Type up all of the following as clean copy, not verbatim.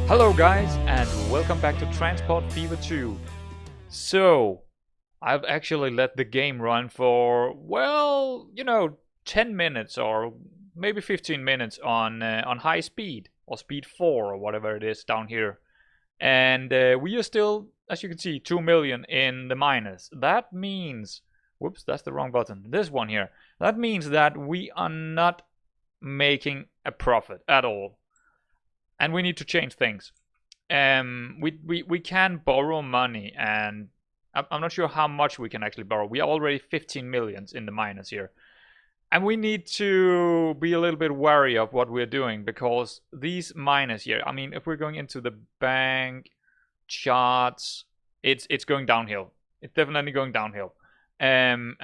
Hello guys, and welcome back to Transport Fever 2. So, I've actually let the game run for, well, 10 minutes or maybe 15 minutes on high speed, or speed 4 or whatever it is down here. And we are still, as you can see, 2 million in the minus. That means, whoops, that's the wrong button, this one here. That means that we are not making a profit at all. And we need to change things. We can borrow money, and I'm not sure how much we can actually borrow. We are already 15 millions in the minus here. And we need to be a little bit wary of what we're doing, because these minus here, I mean, if we're going into the bank charts, it's going downhill. It's definitely going downhill. And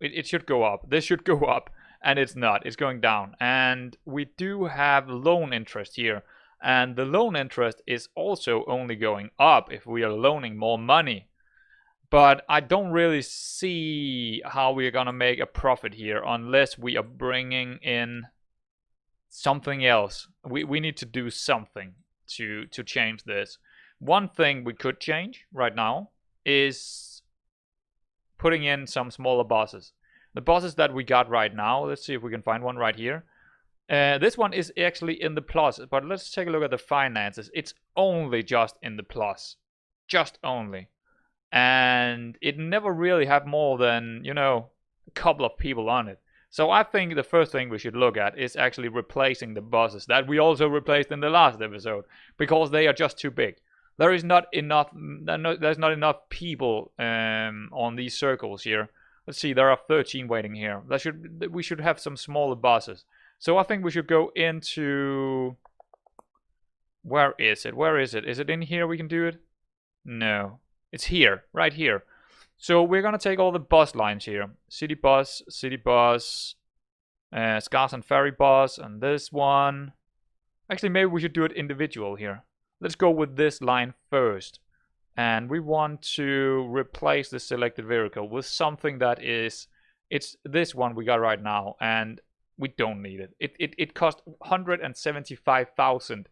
it should go up. This should go up. And it's not, it's going down. And we do have loan interest here. And the loan interest is also only going up if we are loaning more money. But I don't really see how we're gonna make a profit here unless we are bringing in something else. We need to do something to change this. One thing we could change right now is putting in some smaller bosses. The bosses that we got right now, let's see if we can find one right here. This one is actually in the plus, but let's take a look at the finances. It's only just in the plus. Just only. And it never really had more than, a couple of people on it. So I think the first thing we should look at is actually replacing the bosses that we also replaced in the last episode, because they are just too big. There's not enough people on these circles here. Let's see, there are 13 waiting here. We should have some smaller bosses. So I think we should go into... Where is it? Where is it? Is it in here we can do it? No. It's here. Right here. So we're gonna take all the bus lines here. City bus, Scars and Ferry bus, and this one. Actually, maybe we should do it individual here. Let's go with this line first. And we want to replace the selected vehicle with something that is... It's this one we got right now, and we don't need it. It costs 175,000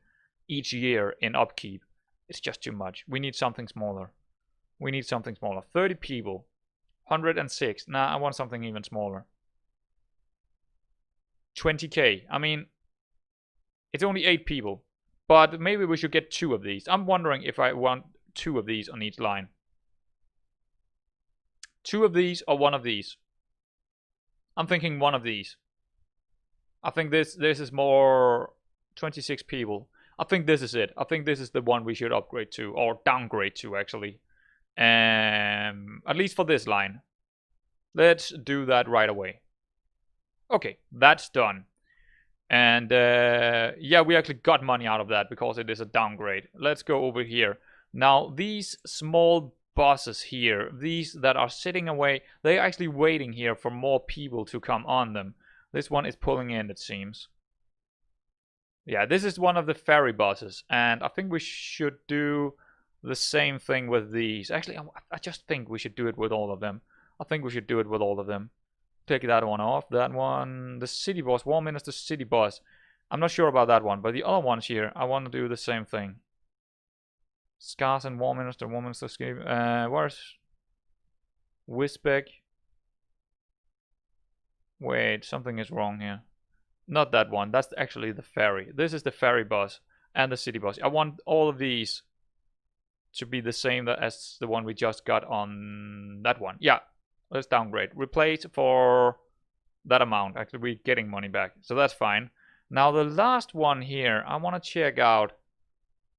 each year in upkeep. It's just too much. We need something smaller. 30 people. 106. Nah, I want something even smaller. 20k. I mean, it's only 8 people. But maybe we should get 2 of these. I'm wondering if I want 2 of these on each line. 2 of these or 1 of these. I'm thinking 1 of these. I think this is more 26 people. I think this is it. I think this is the one we should upgrade to, or downgrade to actually. At least for this line. Let's do that right away. Okay, that's done. And yeah, we actually got money out of that because it is a downgrade. Let's go over here. Now, these small bosses here, these that are sitting away, they're actually waiting here for more people to come on them. This one is pulling in, it seems. Yeah, this is one of the ferry bosses, and I think we should do the same thing with these. Actually, I just think we should do it with all of them. Take that one off, that one, the city boss, Warminster city boss. I'm not sure about that one, but the other ones here, I want to do the same thing. Scars and Warminster escape. Where's Wisbeck? Wait, something is wrong here. Not that one. That's actually the ferry. This is the ferry boss and the city boss. I want all of these to be the same as the one we just got on that one. Yeah, let's downgrade. Replace for that amount. Actually, we're getting money back, so that's fine. Now the last one here, I want to check out.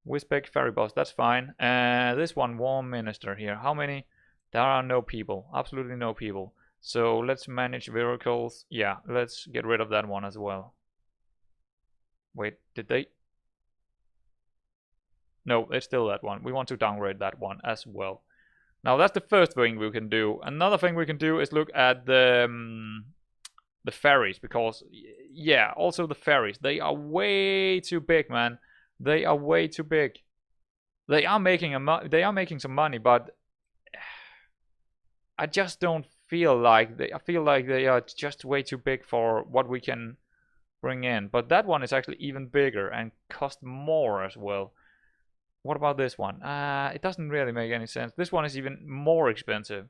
Wisbeck ferry boss, that's fine. This one, Warminster here. How many? There are no people. Absolutely no people. So let's manage vehicles. Yeah, let's get rid of that one as well. Wait, did they? No, it's still that one. We want to downgrade that one as well. Now that's the first thing we can do. Another thing we can do is look at the ferries, because yeah, also the ferries. They are way too big, man. They are way too big. They are making some money, but I just don't feel like they. I feel like they are just way too big for what we can bring in. But that one is actually even bigger and cost more as well. What about this one? It doesn't really make any sense. This one is even more expensive.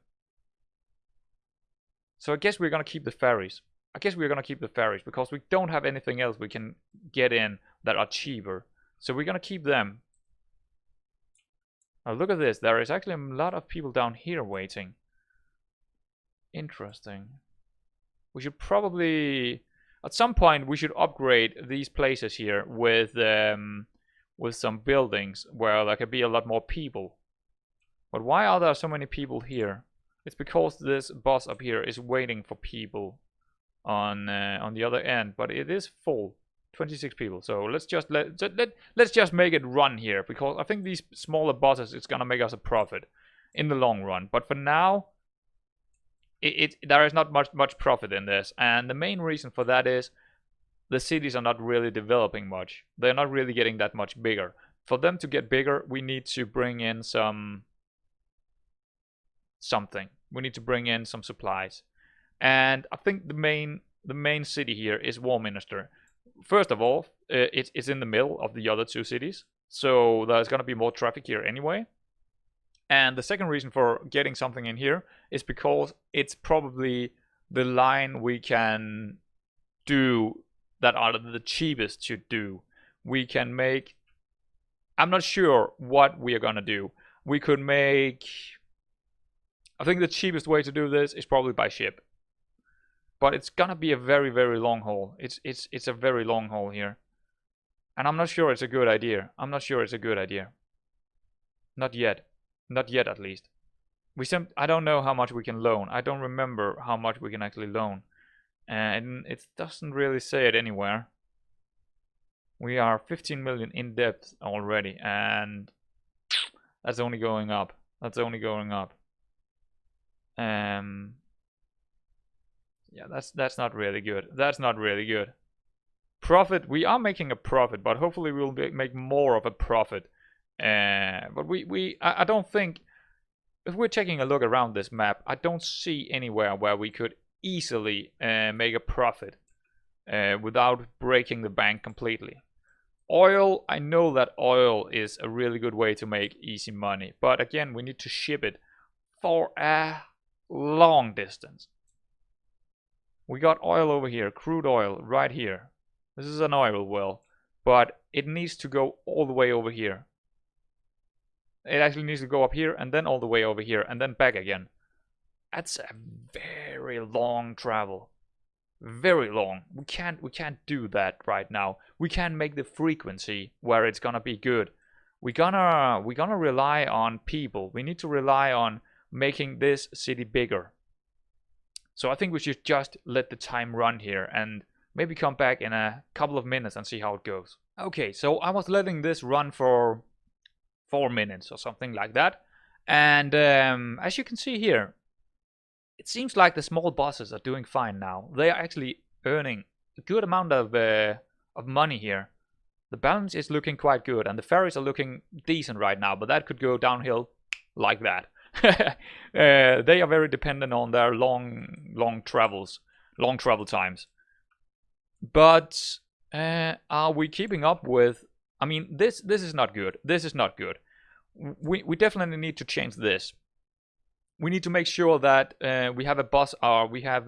So I guess we're gonna keep the ferries. I guess we're gonna keep the ferries because we don't have anything else we can get in that are cheaper. So we're gonna keep them. Now look at this. There is actually a lot of people down here waiting. Interesting. We should probably, at some point, we should upgrade these places here with some buildings where there could be a lot more people. But why are there so many people here? It's because this bus up here is waiting for people on the other end, but it is full. 26 people. So let's just let's just make it run here, because I think these smaller buses, it's gonna make us a profit in the long run. But for now, there is not much profit in this, and the main reason for that is the cities are not really developing much. They're not really getting that much bigger. For them to get bigger, we need to bring in something. We need to bring in some supplies, and I think the main city here is Warminster. First of all, it's in the middle of the other two cities, so there's gonna be more traffic here anyway. And the second reason for getting something in here is because it's probably the line we can do that are the cheapest to do. We can make, I'm not sure what we are gonna do. We could make, I think the cheapest way to do this is probably by ship. But it's gonna be a very, very long haul. It's a very long haul here. And I'm not sure it's a good idea. I'm not sure it's a good idea. Not yet. Not yet, at least. I don't know how much we can loan. I don't remember how much we can actually loan. And it doesn't really say it anywhere. We are 15 million in debt already, and that's only going up. That's only going up. Yeah, that's not really good. That's not really good. Profit, we are making a profit, but hopefully we'll make more of a profit. But I don't think, if we're taking a look around this map, I don't see anywhere where we could easily make a profit without breaking the bank completely. Oil, I know that oil is a really good way to make easy money, but again, we need to ship it for a long distance. We got oil over here, crude oil right here. This is an oil well, but it needs to go all the way over here. It actually needs to go up here and then all the way over here and then back again. That's a very long travel. Very long. We can't do that right now. We can't make the frequency where it's gonna be good. We're gonna rely on people. We need to rely on making this city bigger. So I think we should just let the time run here and maybe come back in a couple of minutes and see how it goes. Okay, so I was letting this run for 4 minutes or something like that. And as you can see here, it seems like the small buses are doing fine now. They are actually earning a good amount of money here. The balance is looking quite good, and the ferries are looking decent right now, but that could go downhill like that. They are very dependent on their long travel times. But are we keeping up with? I mean, this is not good. This is not good. We definitely need to change this. We need to make sure that we have a bus, or we have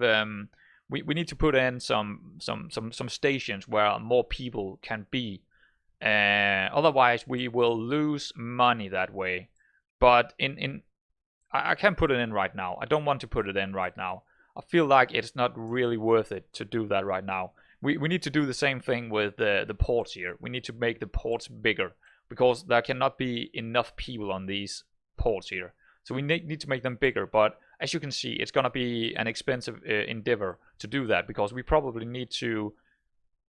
we need to put in some stations where more people can be. Otherwise, we will lose money that way. But I can't put it in right now. I don't want to put it in right now. I feel like it's not really worth it to do that right now. We need to do the same thing with the ports here. We need to make the ports bigger, because there cannot be enough people on these ports here. So we need to make them bigger, but as you can see, it's gonna be an expensive endeavor to do that, because we probably need to,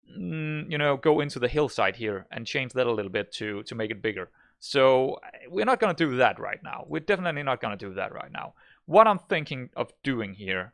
you know, go into the hillside here and change that a little bit to make it bigger. So we're not gonna do that right now. We're definitely not gonna do that right now. What I'm thinking of doing here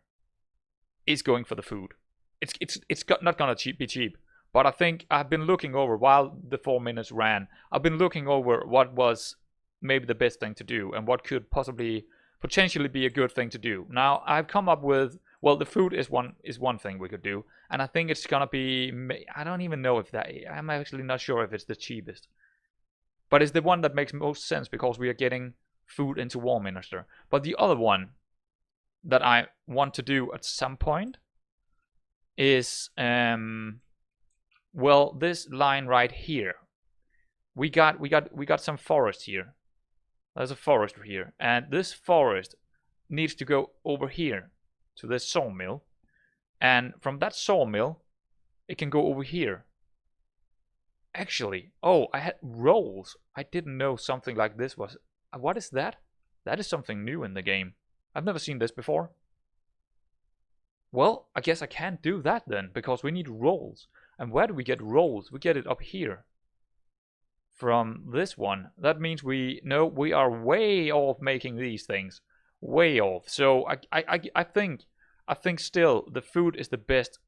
is going for the food. It's not gonna be cheap, but I think I've been looking over, while the 4 minutes ran, I've been looking over what was maybe the best thing to do and what could potentially be a good thing to do. Now I've come up with Well, the food is one thing we could do, and I think it's gonna be. I don't even know if that. I'm actually not sure if it's the cheapest, but it's the one that makes most sense because we are getting food into Warminster. But the other one that I want to do at some point is well, this line right here. We got some forest here. There's a forest here, and this forest needs to go over here to this sawmill, and from that sawmill it can go over here. Actually, oh, I had rolls. I didn't know something like this was. What is that? That is something new in the game. I've never seen this before. Well, I guess I can't do that then, because we need rolls. And where do we get rolls? We get it up here. From this one. That means we are way off making these things. Way off. So I think still the food is the best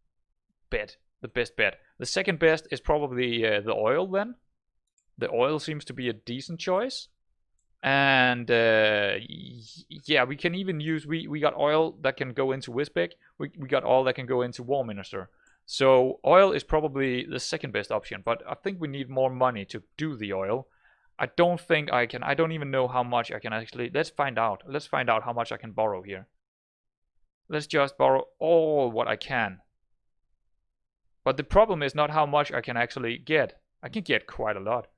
bet. The best bet. The second best is probably the oil then. The oil seems to be a decent choice. And yeah, we can even use, we got oil that can go into Wisbech. We got oil that can go into Warminster. So oil is probably the second best option, but I think we need more money to do the oil. I don't think I can, I don't even know how much I can actually, let's find out. Let's find out how much I can borrow here. Let's just borrow all what I can. But the problem is not how much I can actually get. I can get quite a lot.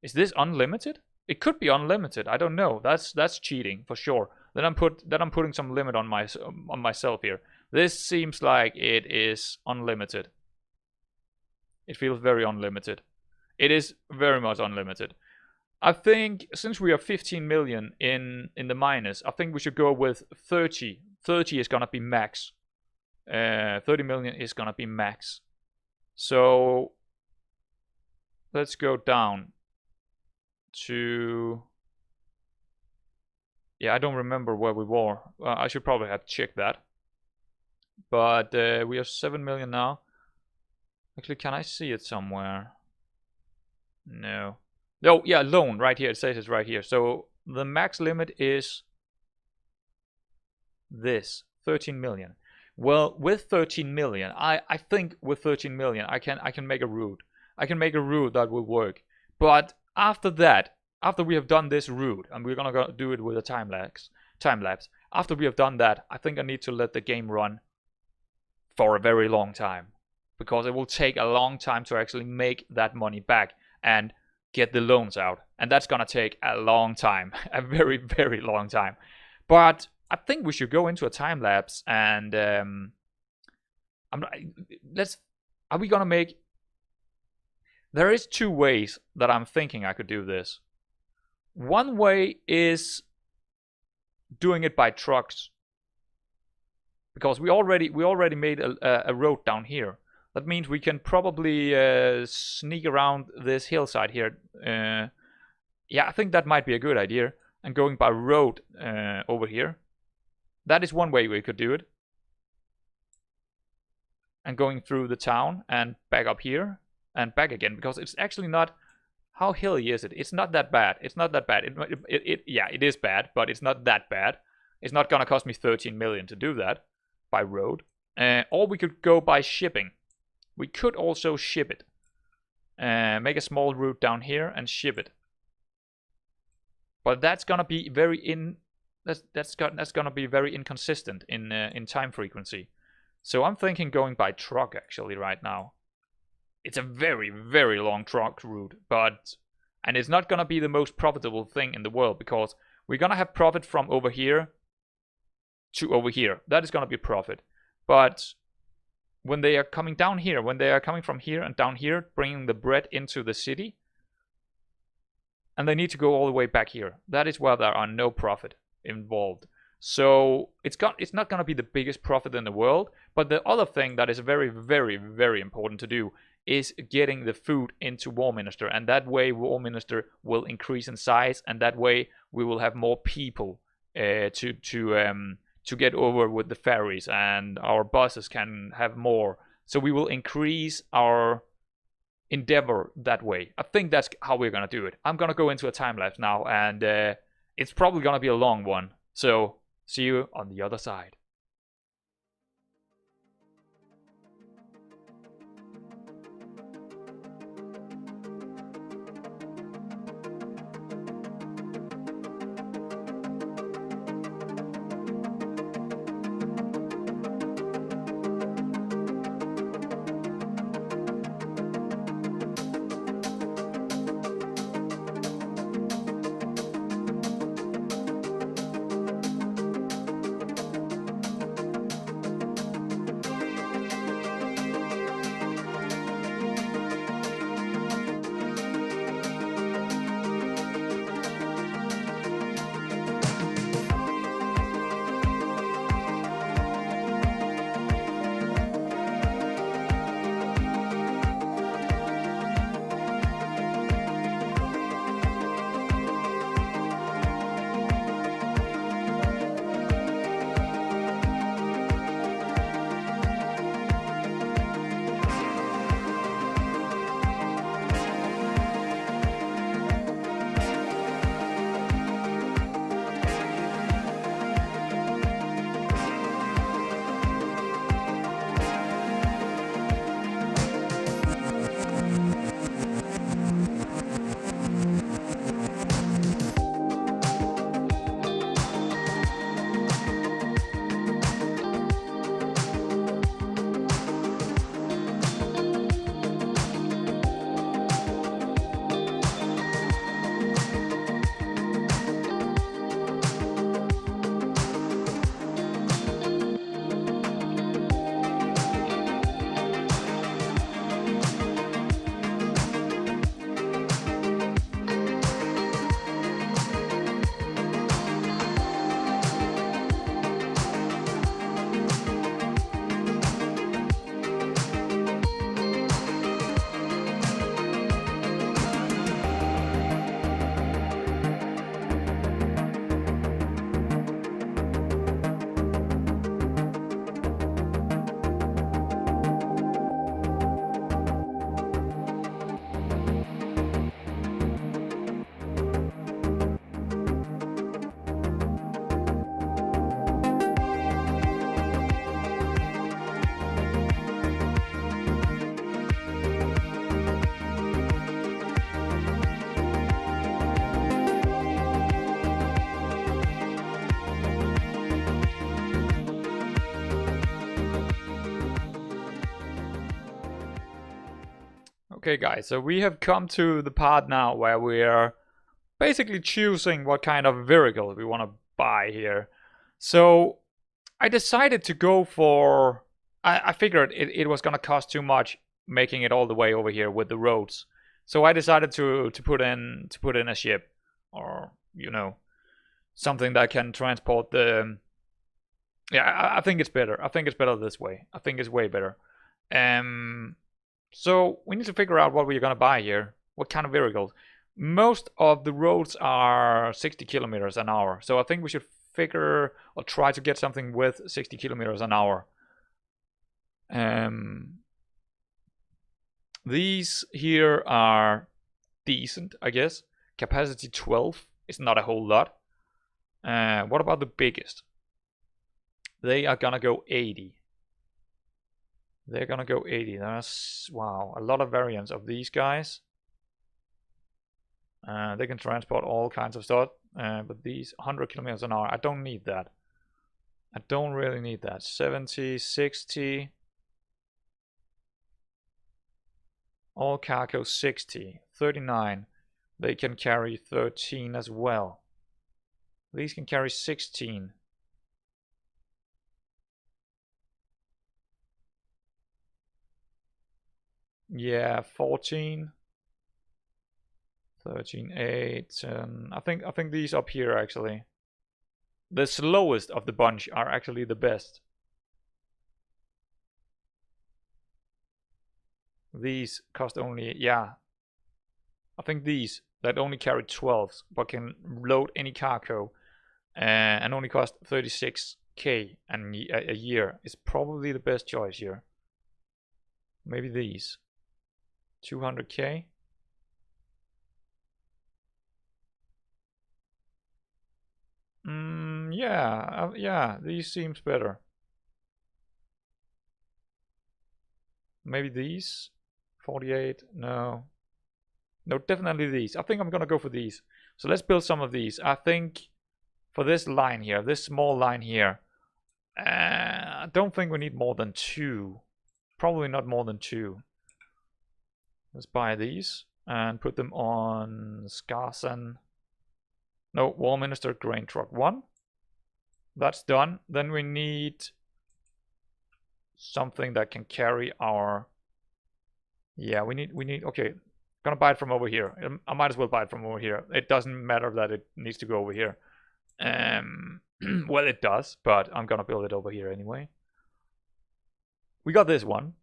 Is this unlimited? It could be unlimited. I don't know. That's cheating for sure. Then I'm putting some limit on myself here. This seems like it is unlimited. It feels very unlimited. It is very much unlimited. I think since we are 15 million in the minus, I think we should go with 30. 30 is gonna be max. 30 million is gonna be max. So let's go down to, yeah, I don't remember where we were. I should probably have checked that. But we are 7 million now. Actually, can I see it somewhere? No. Oh, yeah, loan right here. It says it's right here. So the max limit is this, 13 million. Well, with 13 million, I think with 13 million, I can make a route. I can make a route that will work. But after that, after we have done this route, and we're gonna do it with a time lapse. After we have done that, I think I need to let the game run for a very long time, because it will take a long time to actually make that money back and get the loans out, and that's gonna take a long time, a very, very long time. But I think we should go into a time lapse, and are we gonna make? There is two ways that I'm thinking I could do this. One way is doing it by trucks, because we already made a road down here. That means we can probably sneak around this hillside here. Yeah, I think that might be a good idea. And going by road over here. That is one way we could do it. And going through the town and back up here and back again, because it's actually not. How hilly is it? It's not that bad. It's not that bad. Yeah, it is bad, but it's not that bad. It's not gonna cost me 13 million to do that by road. Or we could go by shipping. We could also ship it. Make a small route down here and ship it. But that's gonna be very that's gonna be very inconsistent in time frequency. So I'm thinking going by truck actually right now. It's a very, very long truck route, and it's not gonna be the most profitable thing in the world, because we're gonna have profit from over here to over here. That is gonna be profit. But when they are coming down here, when they are coming from here and down here, bringing the bread into the city, and they need to go all the way back here, that is where there are no profit involved. So it's not gonna be the biggest profit in the world. But the other thing that is very, very, very important to do is getting the food into Warminster, and that way Warminster will increase in size, and that way we will have more people to get over with the ferries, and our buses can have more. So we will increase our endeavor that way. I think that's how we're gonna do it. I'm gonna go into a time lapse now, and it's probably gonna be a long one. So see you on the other side. Okay, guys, so we have come to the part now where we're basically choosing what kind of vehicle we want to buy here. So I decided to go for... I figured it was gonna cost too much making it all the way over here with the roads. So I decided to put in a ship, or something that can transport the... Yeah, I think it's better. I think it's better this way. I think it's way better. So we need to figure out what we're gonna buy here. What kind of vehicles? Most of the roads are 60 kilometers an hour. So I think we should figure or try to get something with 60 kilometers an hour. These here are decent, I guess. Capacity 12 is not a whole lot. What about the biggest? They are gonna go 80. They're gonna go 80. That's, wow, a lot of variants of these guys. They can transport all kinds of stuff. But these 100 kilometers an hour, I don't need that. I don't really need that. 70, 60. All cargo 60. 39. They can carry 13 as well. These can carry 16. Yeah, 14. 13, 8. I think these up here actually. The slowest of the bunch are actually the best. These cost only, yeah. I think these that only carry 12s but can load any cargo and only cost 36k a year is probably the best choice here. Maybe these 200k. Yeah, these seems better. Maybe these 48. No, definitely these. I think I'm gonna go for these. So let's build some of these. I think for this line here, this small line here, I don't think we need more than 2. Probably not more than 2. Let's buy these and put them on Skarsen. No, Warminster Grain Truck 1. That's done. Then we need something that can carry our... Yeah, we need, okay. Gonna buy it from over here. I might as well buy it from over here. It doesn't matter that it needs to go over here. Well, it does, but I'm gonna build it over here anyway. We got this one.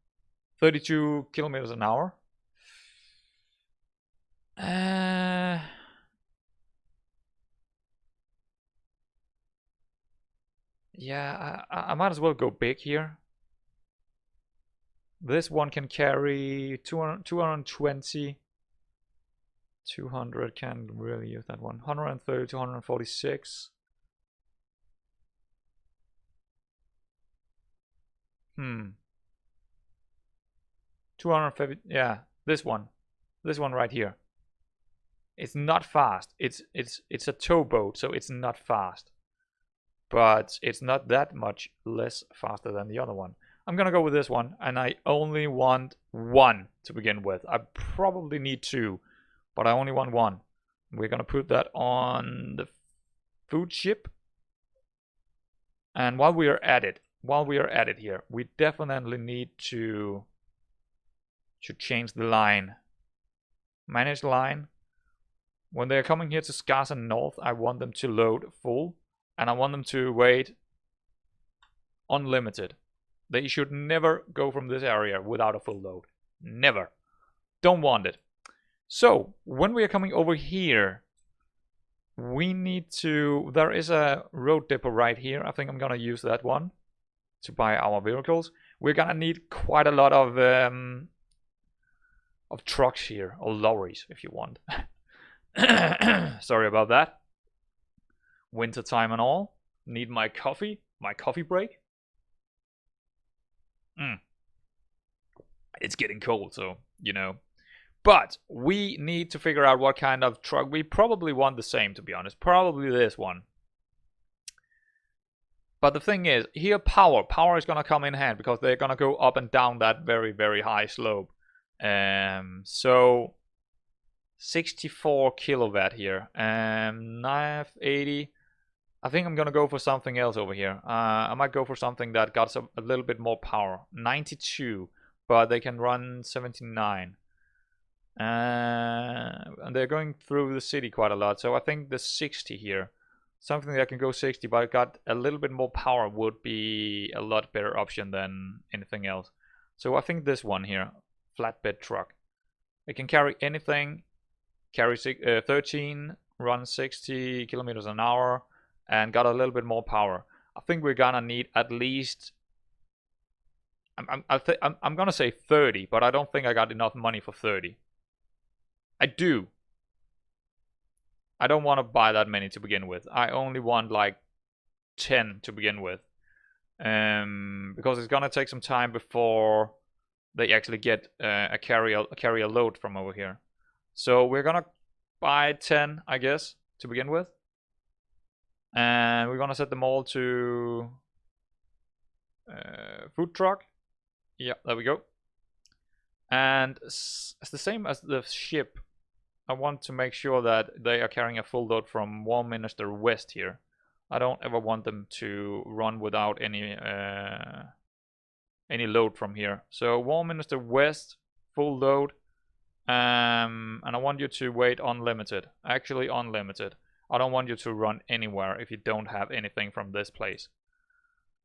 32 kilometers an hour. Yeah, I might as well go big here. This one can carry 220. 200 can really use that one. 130, 246. 250. Yeah, this one right here. It's not fast. It's a towboat, so it's not fast. But it's not that much less faster than the other one. I'm gonna go with this one, and I only want 1 to begin with. I probably need 2, but I only want 1. We're gonna put that on the food ship. And while we are at it here, we definitely need to change the line. Manage line. When they're coming here to Skarsen North, I want them to load full, and I want them to wait unlimited. They should never go from this area without a full load. Never. Don't want it. So, when we are coming over here, we need to... There is a road depot right here. I think I'm gonna use that one to buy our vehicles. We're gonna need quite a lot of trucks here, or lorries if you want. Sorry about that. Winter time and all. Need my coffee break. It's getting cold, so but we need to figure out what kind of truck. We probably want the same, to be honest. Probably this one. But the thing is, here power is gonna come in hand, because they're gonna go up and down that very, very high slope. So 64 kilowatt here. 980. I think I'm gonna go for something else over here. I might go for something that got a little bit more power. 92, but they can run 79. And they're going through the city quite a lot, so I think the 60 here, something that can go 60 but got a little bit more power, would be a lot better option than anything else. So I think this one here, flatbed truck, it can carry anything, carry 13, run 60 kilometers an hour, and got a little bit more power. I think we're gonna need at least, I'm gonna say 30, but I don't think I got enough money for 30. I do. I don't want to buy that many to begin with. I only want like 10 to begin with. Because it's gonna take some time before they actually get a carry a load from over here. So we're gonna buy 10, I guess, to begin with. And we're gonna set them all to food truck. Yeah, there we go. And it's the same as the ship. I want to make sure that they are carrying a full load from Warminster West here. I don't ever want them to run without any load from here. So Warminster West, full load. And I want you to wait unlimited. Actually unlimited. I don't want you to run anywhere if you don't have anything from this place.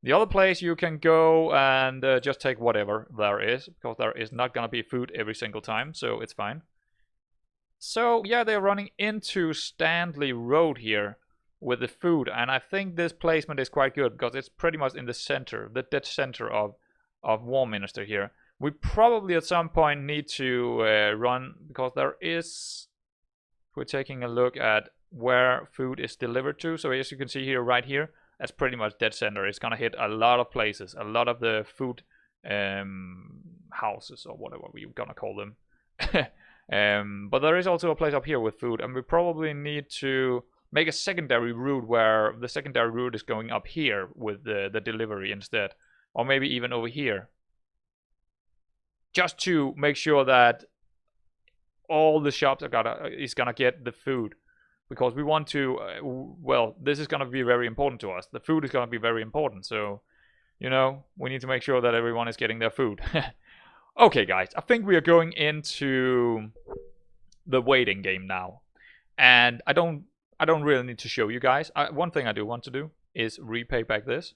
The other place you can go and just take whatever there is, because there is not gonna be food every single time, so it's fine. So yeah, they're running into Stanley Road here with the food, and I think this placement is quite good because it's pretty much in the center, the dead center of Warminster here. We probably at some point need to run, because there is, we're taking a look at where food is delivered to. So as you can see here, right here, that's pretty much dead center. It's gonna hit a lot of places, a lot of the food houses, or whatever we're gonna call them. But there is also a place up here with food, and we probably need to make a secondary route where the secondary route is going up here with the delivery instead, or maybe even over here, just to make sure that all the shops is gonna get the food, because we want to. Well, this is gonna be very important to us. The food is gonna be very important, so you know, we need to make sure that everyone is getting their food. Okay, guys, I think we are going into the waiting game now, and I don't really need to show you guys. One thing I do want to do is repay back this.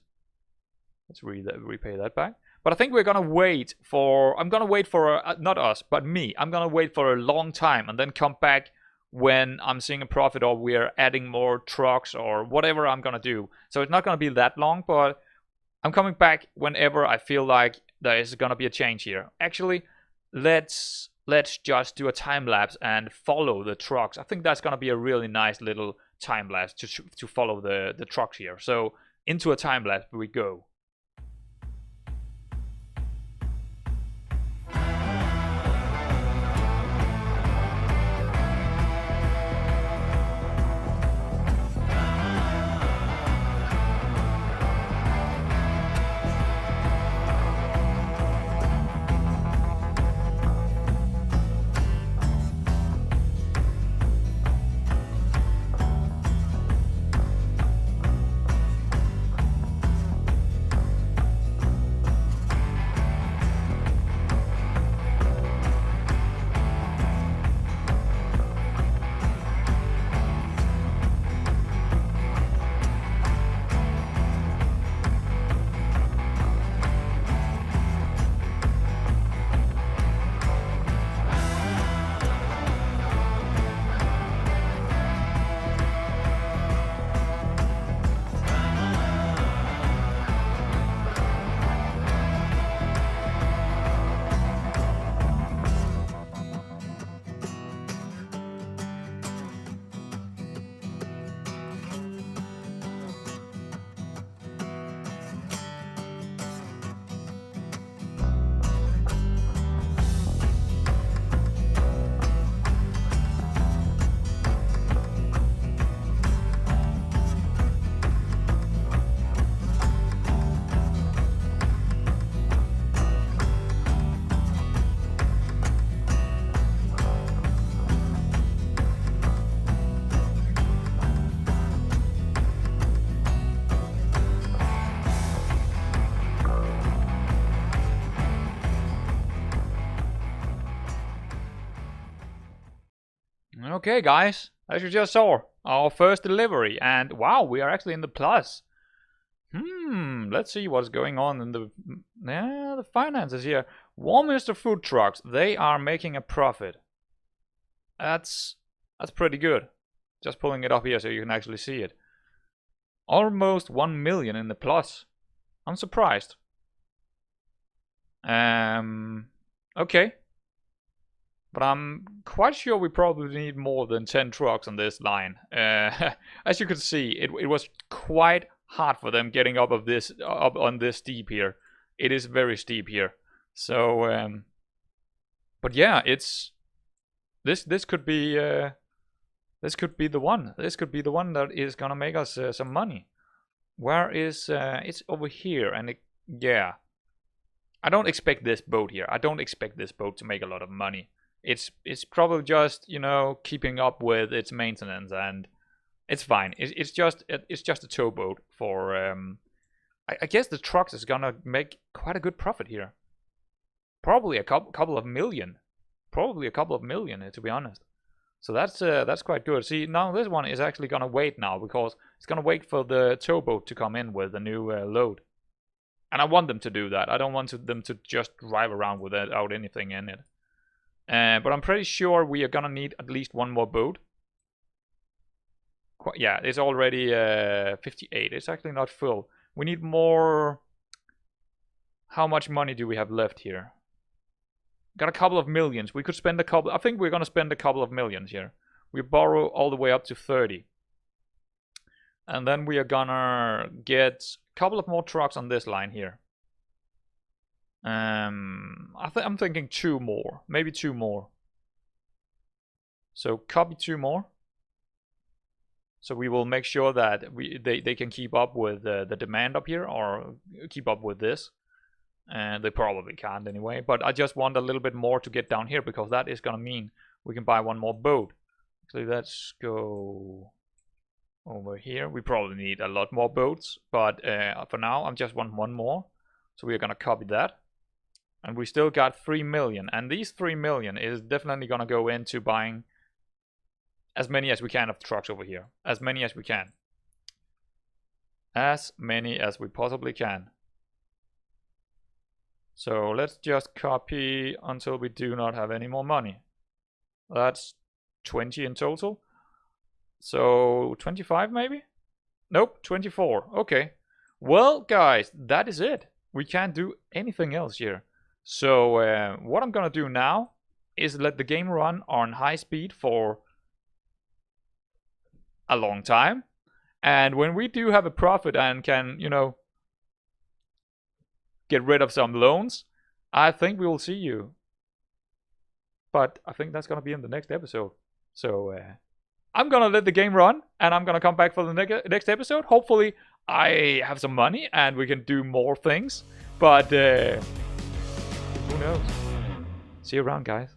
Let's repay that back. But I think we're gonna wait for. I'm gonna wait for not us, but me. I'm gonna wait for a long time and then come back when I'm seeing a profit, or we're adding more trucks, or whatever I'm gonna do. So it's not gonna be that long, but I'm coming back whenever I feel like there is gonna be a change here. Actually, let's just do a time lapse and follow the trucks. I think that's gonna be a really nice little time lapse to follow the trucks here. So into a time lapse we go. Okay, guys, as you just saw, our first delivery, and wow, we are actually in the plus. Let's see what's going on in the finances here. Warminster food trucks, they are making a profit. That's pretty good. Just pulling it up here so you can actually see it. Almost 1 million in the plus. I'm surprised. Okay. But I'm quite sure we probably need more than 10 trucks on this line. As you can see, it was quite hard for them getting up on this steep here. It is very steep here. So, but yeah, it's this could be the one. This could be the one that is gonna make us some money. Where is it's over here, and yeah. I don't expect this boat here. I don't expect this boat to make a lot of money. It's probably just, you know, keeping up with its maintenance, and it's fine. It's just a towboat for I guess the trucks is gonna make quite a good profit here. Probably a couple of million. Probably a couple of million, to be honest. So that's quite good. See, now this one is actually gonna wait now because it's gonna wait for the towboat to come in with the new load. And I want them to do that. I don't want them to just drive around without anything in it. But I'm pretty sure we are gonna need at least one more boat. Yeah, it's already 58. It's actually not full. We need more. How much money do we have left here? Got a couple of millions. We could spend a couple. I think we're gonna spend a couple of millions here. We borrow all the way up to 30. And then we are gonna get a couple of more trucks on this line here. I'm thinking 2 more, maybe 2 more. So copy 2 more. So we will make sure that they can keep up with the demand up here, or keep up with this. And they probably can't anyway. But I just want a little bit more to get down here, because that is gonna mean we can buy one more boat. Actually, let's go over here. We probably need a lot more boats, but for now I just want one more. So we are gonna copy that. And we still got 3 million. And these 3 million is definitely gonna go into buying as many as we can of trucks over here. As many as we can. As many as we possibly can. So let's just copy until we do not have any more money. That's 20 in total. So 25 maybe? Nope, 24. Okay. Well, guys, that is it. We can't do anything else here. So what I'm gonna do now is let the game run on high speed for a long time. And when we do have a profit and can, you know, get rid of some loans, I think we will see you. But I think that's gonna be in the next episode. So I'm gonna let the game run, and I'm gonna come back for the next episode. Hopefully I have some money and we can do more things. But who knows? See you around, guys.